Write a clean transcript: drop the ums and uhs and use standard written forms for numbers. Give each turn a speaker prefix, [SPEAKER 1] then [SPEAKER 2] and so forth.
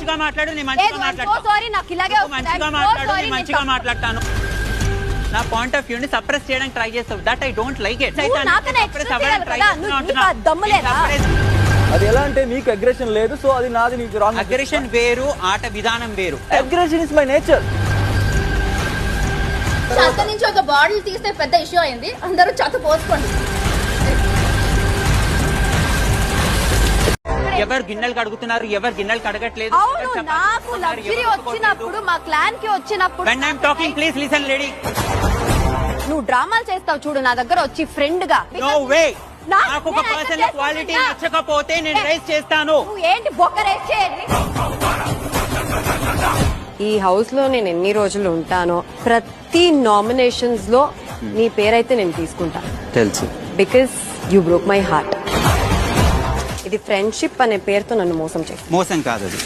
[SPEAKER 1] మంచిగా మాట్లాడు, నేను మంచిగా మాట్లాడతాను. నా పాయింట్ ఆఫ్ వ్యూ ని సప్రెస్ చేయడానికి ట్రై చేస్తావు. That I don't like it.
[SPEAKER 2] అది ఎలా అంటే మీకు అగ్రెషన్ లేదు, సో అది నాది నీకు రాంగ్.
[SPEAKER 1] అగ్రెషన్ వేరు, ఆట విధానం వేరు.
[SPEAKER 2] Aggression is my nature.
[SPEAKER 3] చెత్త నుంచి ఒక బాటిల్ తీస్తే పెద్ద ఇష్యూ అయింది, అందరూ చెత్త పోసుకోండి.
[SPEAKER 1] ఎవరు గిన్నెలు కడుగుతున్నారు, ఎవరు గిన్నెలు కడగట్లేదు.
[SPEAKER 4] నాకు లగ్జరీ వచ్చినప్పుడు, మా క్లాన్ కి వచ్చినప్పుడు,
[SPEAKER 1] when I'm talking please listen lady.
[SPEAKER 4] నువ్వు డ్రామాలు చేస్తావు చూడు నా దగ్గర వచ్చి ఫ్రెండ్ గా.
[SPEAKER 1] No way. నాకు ఒక పర్సనల్ క్వాలిటీ నచ్చకపోతే నేను రైస్ చేస్తాను.
[SPEAKER 4] నువ్వు ఏంటి బొక్క రైస్ చేయండి. ఈ హౌస్ లో నేను ఎన్ని రోజులు ఉంటానో ప్రతి నామినేషన్స్ లో నీ పేరైతే నేను తీసుకుంటా.
[SPEAKER 2] తెలుసు.
[SPEAKER 4] Because you broke my heart. ఇది ఫ్రెండ్షిప్ అనే పేరుతో నన్ను మోసం చేయి.
[SPEAKER 1] మోసం కాదు అది.